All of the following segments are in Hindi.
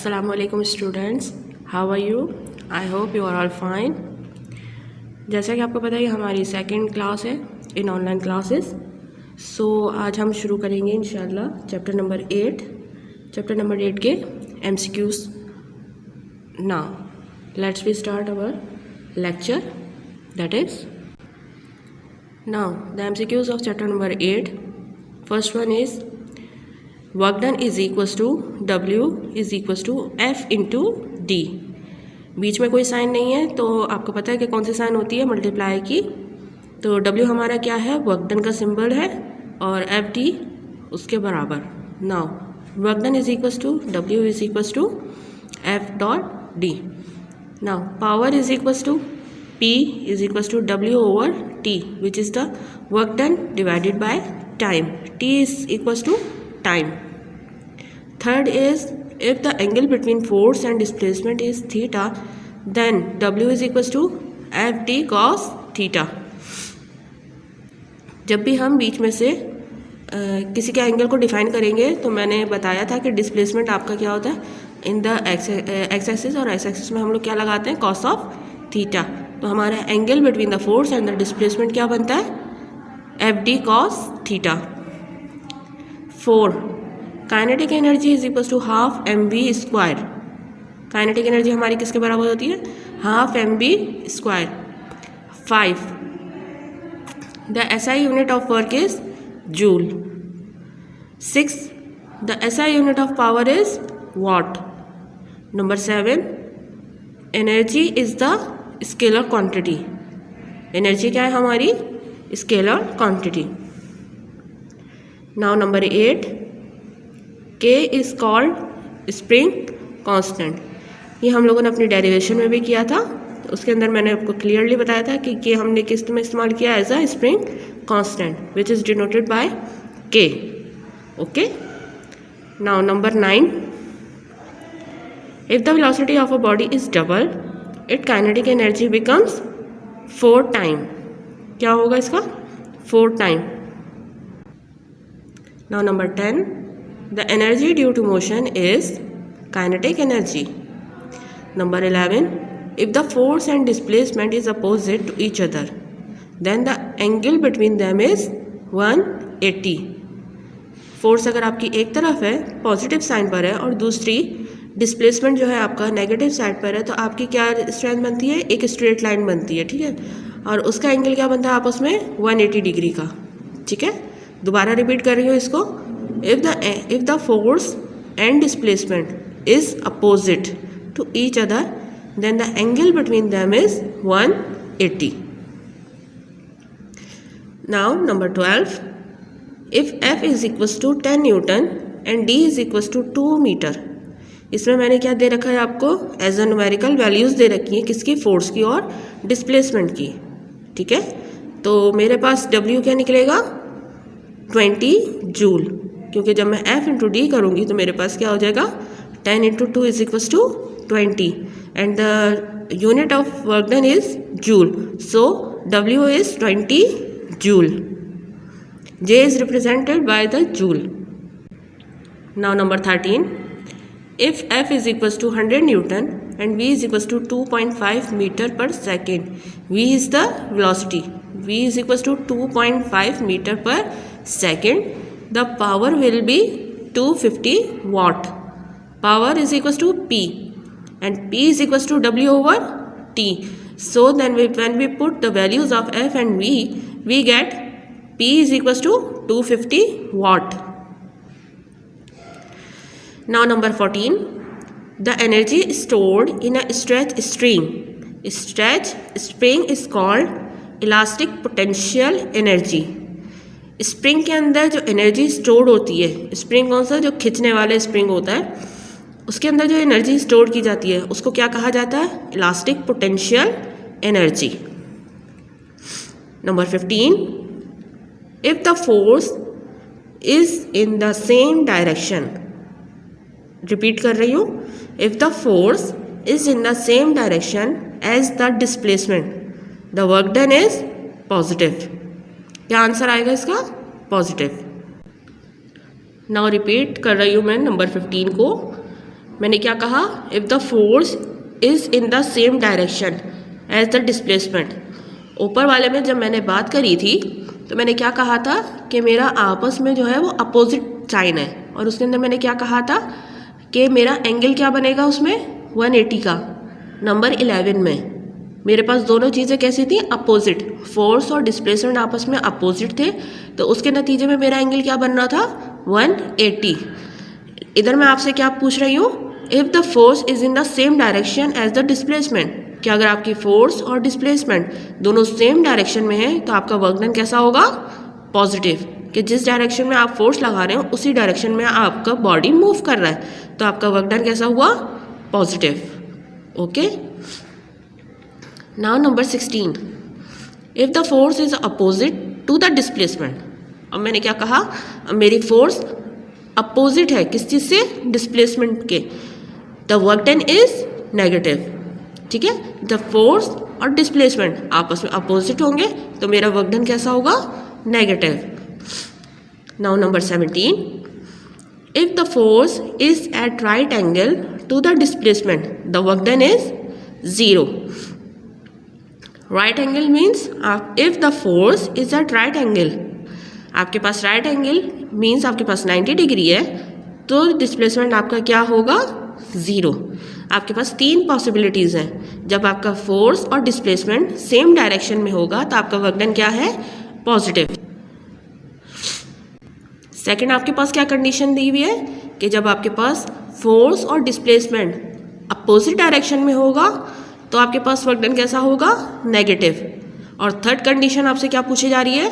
Assalamu alaikum students, how are you? I hope you are all fine. जैसा कि आपको पता है ये हमारी सेकंड क्लास है इन ऑनलाइन क्लासेस. सो आज हम शुरू करेंगे इंशाल्लाह चैप्टर नंबर 8 के MCQs. Now let's we start our lecture. That is now the MCQs of chapter number 8. First one is work done is equals to W is equals to F into D. बीच में कोई साइन नहीं है तो आपको पता है कि कौन सी साइन होती है मल्टीप्लाई की. तो W हमारा क्या है, वर्क डन का सिंबल है और FD उसके बराबर. Now work done is equals to W is equals to F dot D. Now power is equals to P is equals to W over T which is the work done divided by time. T is equals to time. Third is if the angle between force and displacement is theta, then W is equals to FD cos theta. जब भी हम बीच में से किसी के एंगल को डिफाइन करेंगे तो मैंने बताया था कि डिस्प्लेसमेंट आपका क्या होता है इन द एक्स एक्सिस और एक्स एक्सिस में हम लोग क्या लगाते हैं, कॉस ऑफ थीटा. तो हमारा angle between the force and the displacement क्या बनता है, FD cos theta. 4 kinetic energy is equals to half mv square. Kinetic energy हमारी किसके बराबर होती है, half mv square. 5 the SI unit of work is joule. 6 the SI unit of power is watt. Number 7 energy is the scalar quantity. Energy क्या है हमारी, scalar quantity. Now number 8 K is called spring constant. ये हम लोगों ने अपनी डेरिवेशन में भी किया था. तो उसके अंदर मैंने आपको क्लियरली बताया था कि K हमने किस में इस्तेमाल किया as a spring constant which is denoted by K. Okay. Now number 9 if the velocity of a body is double it kinetic energy becomes 4 time. क्या होगा इसका, 4 time. Now number 10 the energy due to motion is kinetic energy. Number 11 if the force and displacement is opposite to each other then the angle between them is 180. Force अगर आपकी एक तरफ है पॉजिटिव साइन पर है और दूसरी डिस्प्लेसमेंट जो है आपका नेगेटिव साइड पर है तो आपकी क्या स्ट्रेंथ बनती है, एक स्ट्रेट लाइन बनती है. ठीक है, और उसका एंगल क्या बनता है आपस में 180 डिग्री का. ठीक है, दोबारा रिपीट कर रही हूँ इसको. If the force and displacement is opposite to each other then the angle between them is 180. Now number 12 if F is equals to 10 newton and D is equals to 2 metre. इसमें मैंने क्या दे रखा है आपको, एज अ न्यूमेरिकल वैल्यूज़ दे रखी है किसकी, फोर्स की और डिस्प्लेसमेंट की. ठीक है, तो मेरे पास W क्या निकलेगा, 20 जूल. क्योंकि जब मैं F इंटू D करूँगी तो मेरे पास क्या हो जाएगा, 10 into 2 is equals to 20 and the unit of work done is joule. So W is 20 joule. J is represented by the joule. Now number 13 if F is equals to 100 Newton and V is equals to 2.5 meter per second. V is the velocity. V is equals to 2.5 meter per second. The power will be 250 watt. Power is equals to P and P is equals to W over T. So then when we put the values of F and V, we get P is equals to 250 watt. Now number 14 the energy stored in a stretch spring. Stretch spring is called elastic potential energy. Spring के अंदर जो एनर्जी स्टोर होती है, स्प्रिंग कौन सा, जो खींचने वाले स्प्रिंग होता है, उसके अंदर जो एनर्जी स्टोर की जाती है उसको क्या कहा जाता है, elastic potential energy. Number 15 if the force is in the same direction. Repeat कर रही हूँ, if the force is in the same direction as the displacement the work done is positive. क्या आंसर आएगा इसका, पॉजिटिव. नाउ रिपीट कर रही हूँ मैं नंबर 15 को. मैंने क्या कहा, if the force is in the same direction as the displacement. ऊपर वाले में जब मैंने बात करी थी तो मैंने क्या कहा था कि मेरा आपस में जो है वो अपोजिट साइन है, और उसके अंदर मैंने क्या कहा था कि मेरा एंगल क्या बनेगा उसमें 180 का। नंबर 11 में मेरे पास दोनों चीज़ें कैसी थी, अपोजिट, फोर्स और डिस्प्लेसमेंट आपस में अपोजिट थे, तो उसके नतीजे में मेरा एंगल क्या बन रहा था, 180। इधर मैं आपसे क्या पूछ रही हूँ, if the force is in the same direction as the displacement, कि अगर आपकी फोर्स और डिस्प्लेसमेंट दोनों सेम डायरेक्शन में है तो आपका वर्क डन कैसा होगा, पॉजिटिव, कि जिस डायरेक्शन में आप फोर्स लगा रहे हो उसी डायरेक्शन में आपका बॉडी मूव कर रहा है तो आपका वर्क डन कैसा हुआ, positive. Okay, now number 16, if the force is opposite to the displacement. अब मैंने क्या कहा, अब मेरी फोर्स अपोजिट है किस चीज़ से, डिस्प्लेसमेंट के, the work done is negative. ठीक है, द फोर्स और डिस्प्लेसमेंट आपस में अपोजिट होंगे तो मेरा वर्क डन कैसा होगा, negative. Now number 17, if the force is at right angle to the displacement the work done is 0। Right angle means if the force is at right angle, आपके पास राइट एंगल मीन्स आपके पास 90 डिग्री है तो डिस्प्लेसमेंट आपका क्या होगा, 0। आपके पास 3 पॉसिबिलिटीज़ हैं, जब आपका फोर्स और डिस्प्लेसमेंट सेम डायरेक्शन में होगा तो आपका वर्क डन क्या है, पॉजिटिव। सेकंड, आपके पास क्या कंडीशन दी हुई है कि जब आपके पास फोर्स और डिस्प्लेसमेंट अपोजिट डायरेक्शन में होगा तो आपके पास वर्क डन कैसा होगा, नेगेटिव। और थर्ड कंडीशन आपसे क्या पूछी जा रही है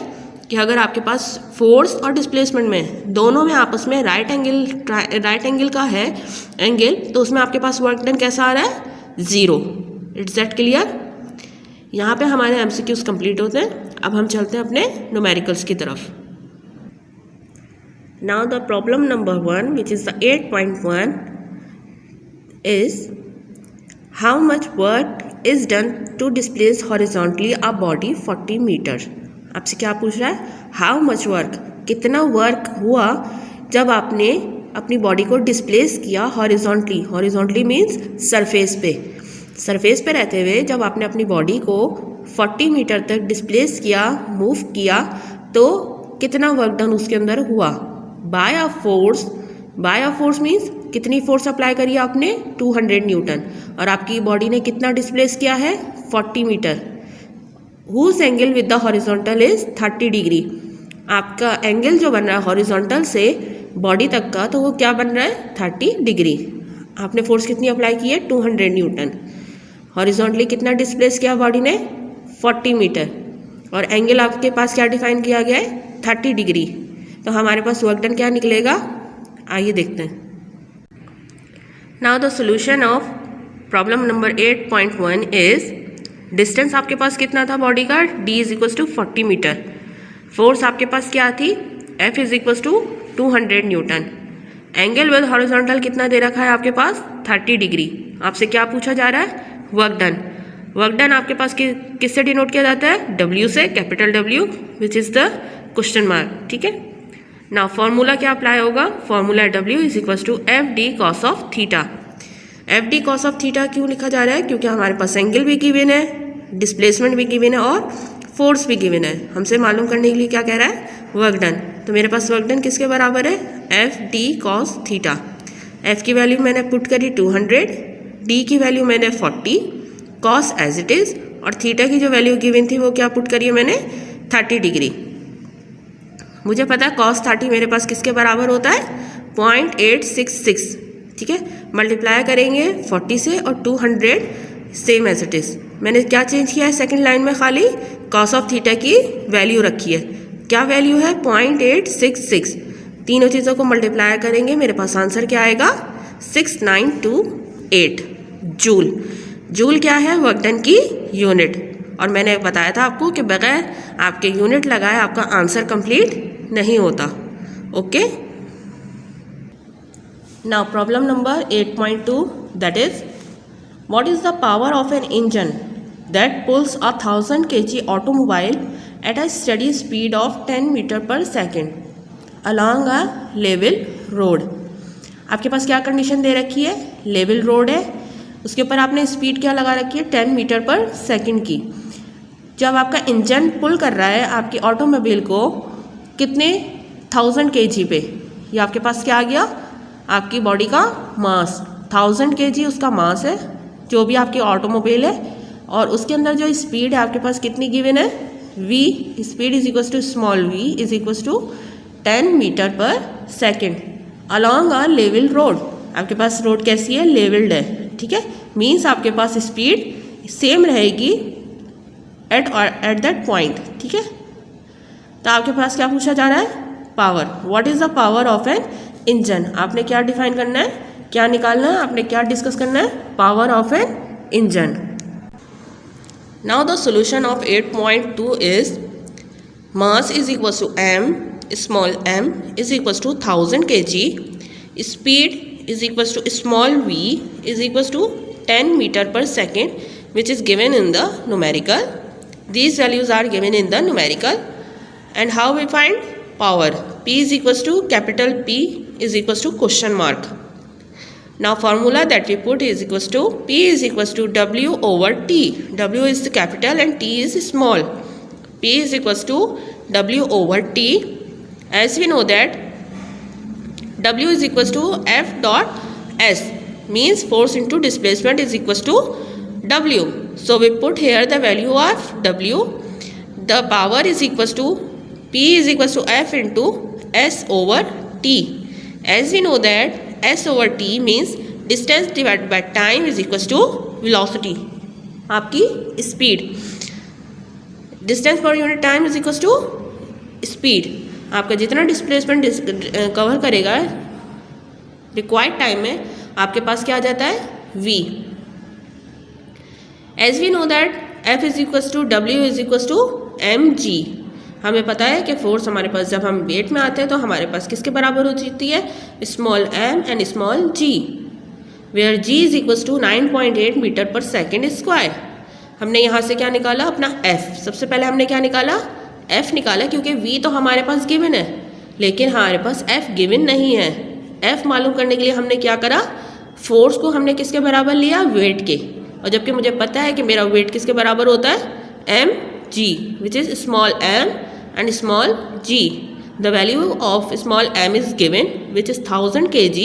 कि अगर आपके पास फोर्स और डिस्प्लेसमेंट में दोनों में आपस में राइट एंगल का है एंगल, तो उसमें आपके पास वर्क डन कैसा आ रहा है, 0। It's that clear. यहाँ पे हमारे एमसीक्यूज कंप्लीट होते हैं। अब हम चलते हैं अपने न्यूमेरिकल्स की तरफ। Now the problem number 1 which is the 8.1 is how much work is done to displace horizontally a body 40 metre. आपसे क्या पूछ रहा है, हाउ मच वर्क, कितना वर्क हुआ जब आपने अपनी बॉडी को डिस्प्लेस किया हॉरिजॉन्टली। हॉरिजॉन्टली मीन्स सरफेस पे रहते हुए जब आपने अपनी बॉडी को 40 मीटर तक डिस्प्लेस किया, मूव किया, तो कितना वर्क डन उसके अंदर हुआ। बाय अ फोर्स मीन्स कितनी फोर्स अप्लाई करी आपने, 200 न्यूटन, और आपकी बॉडी ने कितना डिस्प्लेस किया है, 40 metre. Whose angle with the horizontal is 30 degree. आपका एंगल जो बन रहा है हॉरिजॉन्टल से बॉडी तक का, तो वो क्या बन रहा है, 30 डिग्री। आपने फोर्स कितनी अप्लाई की है, 200 न्यूटन। हॉरिजॉन्टली कितना डिस्प्लेस किया बॉडी ने, 40 मीटर, और एंगल आपके पास क्या डिफाइन किया गया है, 30 डिग्री। तो हमारे पास वर्क डन क्या निकलेगा, आइए देखते हैं। Now the solution of problem number 8.1 is, distance आपके पास कितना था बॉडी का, d is equals to 40 metre. Force आपके पास क्या थी, F is equals to 200 newton. Angle with horizontal कितना दे रखा है आपके पास, 30 डिग्री। आपसे क्या पूछा जा रहा है, वर्क डन। वर्क डन आपके पास किससे डिनोट किया जाता है, W से, capital W, which is the question mark. ठीक है, नाउ फॉर्मूला क्या अप्लाई होगा, formula W is equals to FD cos of theta. FD cos of theta क्यों लिखा जा रहा है, क्योंकि हमारे पास एंगल भी गिवन है, डिस्प्लेसमेंट भी गिवन है और फोर्स भी गिवन है। हमसे मालूम करने के लिए क्या कह रहा है, वर्क डन। तो मेरे पास वर्क डन किसके बराबर है, FD cos थीटा। F की वैल्यू मैंने पुट करी 200, D की वैल्यू मैंने 40, cos एज इट इज़, और थीटा की जो वैल्यू गिवन थी वो क्या पुट करी है मैंने, 30 डिग्री। मुझे पता है cos 30 मेरे पास किसके बराबर होता है, 0.866। ठीक है, मल्टीप्लाई करेंगे 40 से और 200 सेम एज इट इज़। मैंने क्या चेंज किया है, सेकंड लाइन में खाली cos ऑफ थीटा की वैल्यू रखी है। क्या वैल्यू है, 0.866। तीनों चीज़ों को मल्टीप्लाई करेंगे, मेरे पास आंसर क्या आएगा, 6928 जूल। जूल क्या है, वर्क डन की यूनिट। और मैंने बताया था आपको कि बगैर आपके यूनिट लगाए आपका आंसर कंप्लीट नहीं होता। Okay, now problem number 8.2 that is, what is the power of an engine that pulls 1000 kg automobile at a steady speed of 10 metre per second along a level road. आपके पास क्या कंडीशन दे रखी है, लेवल रोड है, उसके ऊपर आपने स्पीड क्या लगा रखी है, 10 मीटर पर सेकंड की। जब आपका इंजन पुल कर रहा है आपकी ऑटोमोबाइल को कितने 1000 kg पे, ये आपके पास क्या आ गया, आपकी बॉडी का मास 1000 kg उसका मास है जो भी आपकी ऑटोमोबाइल है, और उसके अंदर जो स्पीड है आपके पास कितनी गिवन है, v, speed is equal to small v is equal to 10 metre per second along a level road. आपके पास रोड कैसी है, लेवल्ड है, ठीक है, मीन्स आपके पास स्पीड सेम रहेगी एट दैट पॉइंट, ठीक है। तो आपके पास क्या पूछा जा रहा है, power, what is the power of an engine. आपने क्या डिफाइन करना है, क्या निकालना है, आपने क्या डिस्कस करना है, power of an engine. Now the solution of 8.2 is mass is equal to m, small m is equal to 1000 kg, speed is equal to small v is equal to 10 metre per second which is given in the numerical. These values are given in the numerical. And how we find power? P is equals to capital P is equals to question mark. Now formula that we put is equals to P is equals to W over T. W is the capital and T is small. P is equals to W over T. As we know that W is equals to F dot S, means force into displacement is equals to W. So we put here the value of W. The power is equals to P is equals to F into S over T. As we know that S over T means distance divided by time is equals to velocity. आपकी speed. Distance per unit time is equals to speed. आपका जितना डिस्प्लेसमेंट कवर करेगा रिक्वायर्ड टाइम में आपके पास क्या आ जाता है, v. As we know that F is equals to W is equals to mg. हमें पता है कि फोर्स हमारे पास जब हम वेट में आते हैं तो हमारे पास किसके बराबर हो जाती है, small m and small g, where g is equals to 9.8 metre per second square. हमने यहाँ से क्या निकाला, अपना f। सबसे पहले हमने क्या निकाला, f निकाला, क्योंकि v तो हमारे पास गिवन है लेकिन हमारे पास f गिवन नहीं है। f मालूम करने के लिए हमने क्या करा, फोर्स को हमने किसके बराबर लिया, वेट के, और जबकि मुझे पता है कि मेरा वेट किसके बराबर होता है, mg, which is small m and small g. The value of small m is given, which is 1000 kg,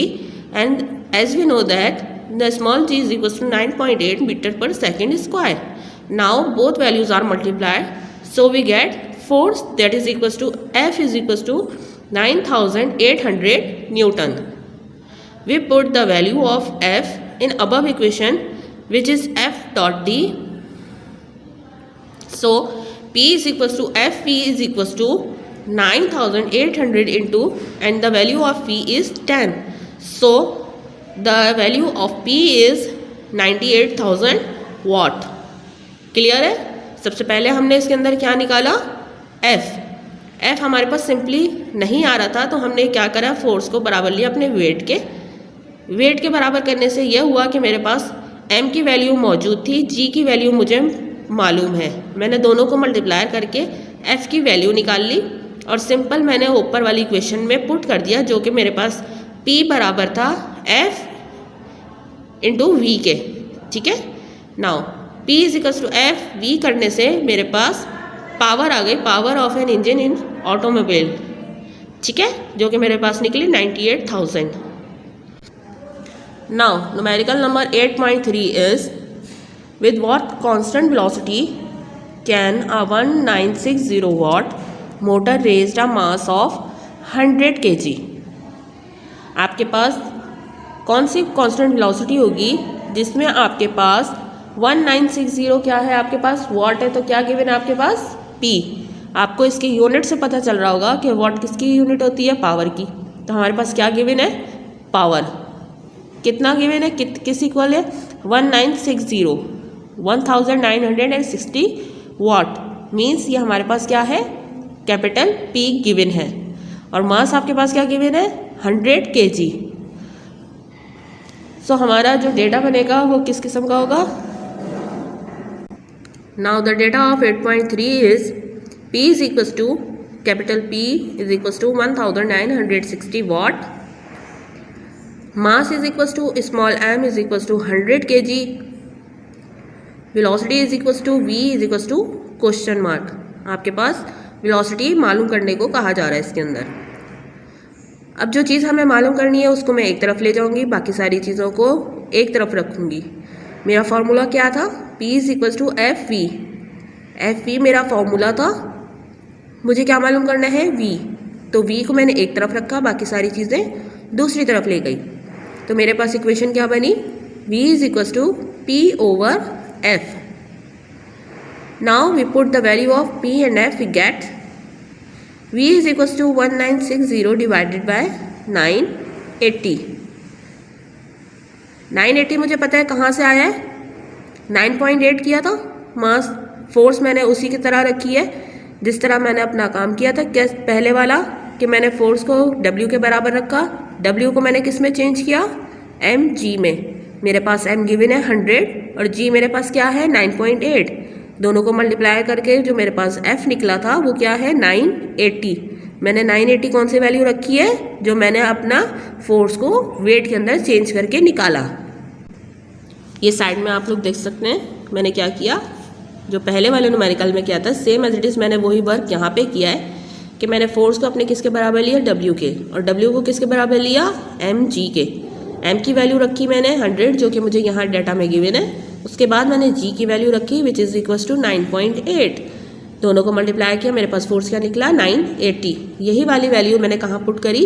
and as we know that the small g is equals to 9.8 meter per second square. Now both values are multiplied, so we get force that is equals to F is equals to 9800 Newton. We put the value of F in above equation, which is F dot D. So P is equals to Fp is equals to 9800 into, and the value of P is 10. So the value of P is 98,000 watt. Clear है। सबसे पहले हमने इसके अंदर क्या निकाला, F हमारे पास सिंपली नहीं आ रहा था तो हमने क्या करा, फोर्स को बराबर लिया अपने वेट के बराबर करने से यह हुआ कि मेरे पास M की वैल्यू मौजूद थी, G की वैल्यू मुझे मालूम है, मैंने दोनों को मल्टीप्लाई करके F की वैल्यू निकाल ली और सिंपल मैंने ऊपर वाली इक्वेशन में पुट कर दिया, जो कि मेरे पास P बराबर था F इंटू V के, ठीक है। Now P is equals to F V करने से मेरे पास पावर आ गई, power of an engine in automobile, ठीक है, जो कि मेरे पास निकली 98,000। नाउ numerical number 8.3 is with what constant velocity can a 1960 watt motor raise a mass of 100 kg। आपके पास कौन सी कांस्टेंट वेलोसिटी होगी जिसमें आपके पास 1960 क्या है, आपके पास वाट है, तो क्या गिवन है आपके पास P। आपको इसकी यूनिट से पता चल रहा होगा कि वाट किसकी यूनिट होती है, पावर की। तो हमारे पास क्या गिवन है, पावर कितना गिवन है, किस इक्वल है 1960 वाट, मीन्स ये हमारे पास क्या है, कैपिटल P गिवन है, और मास आपके पास क्या गिवन है 100 kg। सो हमारा जो डेटा बनेगा वो किस किस्म का होगा। Now the data of 8.3 is P is equals to capital P is equals to 1960 watt mass is equal to small m is equal to 100 kg, velocity is equal to v is equal to question mark. आपके पास वेलोसिटी मालूम करने को कहा जा रहा है इसके अंदर। अब जो चीज़ हमें मालूम करनी है उसको मैं एक तरफ ले जाऊंगी, बाकी सारी चीज़ों को एक तरफ रखूंगी। मेरा फॉर्मूला क्या था, P is equal to F V मेरा फॉर्मूला था। मुझे क्या मालूम करना है, V, तो V को मैंने एक तरफ रखा, बाकी सारी चीज़ें दूसरी तरफ ले गई। तो मेरे पास इक्वेशन क्या बनी, V is equal to P over F। Now we put the value of P and F, we get V is equal to 1960 divided by 980। 980 मुझे पता है कहाँ से आया है, 9.8 किया था मास, फोर्स मैंने उसी की तरह रखी है जिस तरह मैंने अपना काम किया था। क्या पहले वाला कि मैंने फोर्स को W के बराबर रखा, W को मैंने किस में चेंज किया, mg में। मेरे पास m गिवन है 100 और g मेरे पास क्या है 9.8। दोनों को मल्टीप्लाई करके जो मेरे पास f निकला था वो क्या है 980। मैंने 980 कौन सी वैल्यू रखी है, जो मैंने अपना फोर्स को वेट के अंदर चेंज करके निकाला। ये साइड में आप लोग देख सकते हैं मैंने क्या किया, जो पहले वाले न्यूमेरिकल में किया था सेम एज इट इज़ मैंने वही वर्क यहाँ पे किया है कि मैंने फोर्स को अपने किसके बराबर लिया, W के, और W को किसके बराबर लिया, mg के। m की वैल्यू रखी मैंने 100 जो कि मुझे यहाँ डाटा में गिवन है। उसके बाद मैंने g की वैल्यू रखी विच इज़ इक्वल टू 9.8। दोनों को मल्टीप्लाई किया, मेरे पास फोर्स क्या निकला 980। यही वाली वैल्यू मैंने कहाँ पुट करी,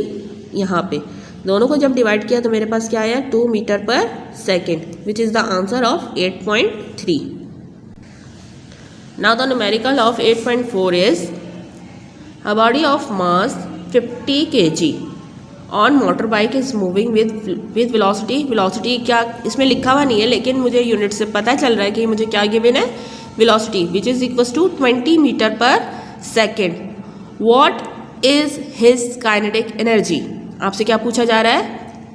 यहाँ पे। दोनों को जब डिवाइड किया तो मेरे पास क्या आया 2 metre per second which is the answer of 8.3। Now the numerical of 8.4 is a body of mass 50 kg on motorbike is moving with velocity। velocity क्या इसमें लिखा हुआ नहीं है लेकिन मुझे यूनिट से पता चल रहा है कि मुझे क्या गिवन है, velocity which is equals to 20 metre per second. What is his kinetic energy? आपसे क्या पूछा जा रहा है,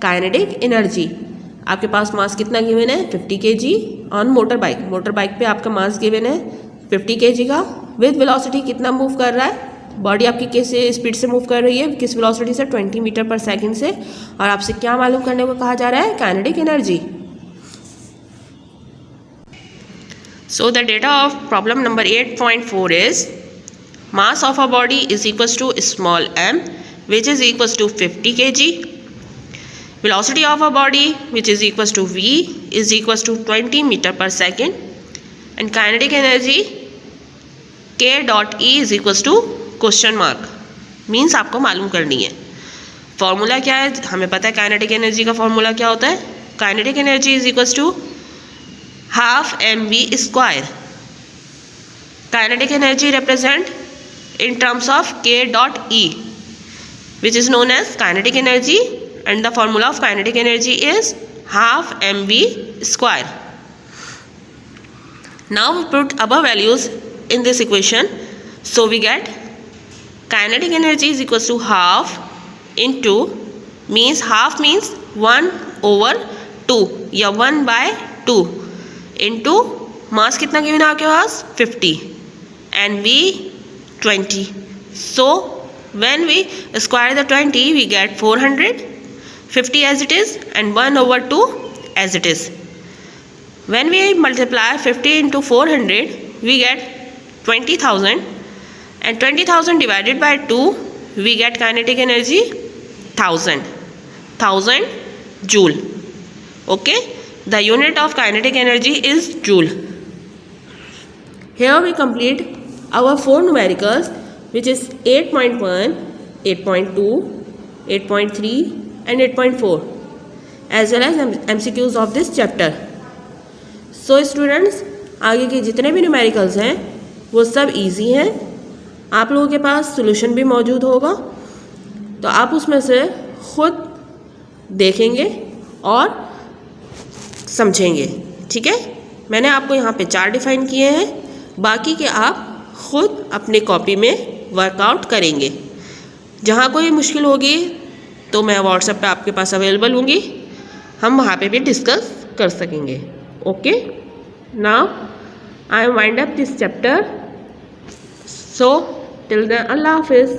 काइनेटिक एनर्जी। आपके पास मास कितना गिवन है 50 kg on motor bike. Motor bike पे आपका मास गिवन है 50 kg का, विद वेलोसिटी कितना मूव कर रहा है, बॉडी आपकी किस स्पीड से मूव कर रही है, किस वेलोसिटी से, 20 मीटर पर सेकंड से। और आपसे क्या मालूम करने को कहा जा रहा है, kinetic energy. So the data of problem number 8.4 is mass of a body is equals to small m which is equals to 50 kg, velocity of a body which is equals to v is equals to 20 meter per second, and kinetic energy k dot e is equals to question mark। Means आपको मालूम करनी है। फॉर्मूला क्या है, हमें पता है काइनेटिक एनर्जी का फॉर्मूला क्या होता है, kinetic energy is equals to half mv square. Kinetic energy represent in terms of k dot e which is known as kinetic energy, and the formula of kinetic energy is half mv square। Now we put above values in this equation, so we get kinetic energy is equals to half into, means half means 1 over 2 या 1 by 2 into mass कितना गिवन है आपके पास 50 and v 20। So when we square the 20 we get 400, 50 as it is and 1 over 2 as it is। When we multiply 50 into 400 we get 20,000, and 20,000 divided by 2 we get kinetic energy 1000 joule। Okay, the unit of kinetic energy is joule। Here we complete our 4 numericals which is 8.1, 8.2, 8.3 and 8.4 as well as MCQs of this chapter। So students, आगे के जितने भी न्यूमेरिकल्स हैं वो सब इजी हैं। आप लोगों के पास सॉल्यूशन भी मौजूद होगा, तो आप उसमें से खुद देखेंगे और समझेंगे। ठीक है, मैंने आपको यहाँ पे 4 डिफाइन किए हैं, बाकी के आप खुद अपने कॉपी में वर्कआउट करेंगे। जहाँ कोई मुश्किल होगी तो मैं व्हाट्सएप पे आपके पास अवेलेबल होंगी, हम वहाँ पे भी डिस्कस कर सकेंगे। Okay, now I wind up this chapter, so till then अल्लाह हाफिज़।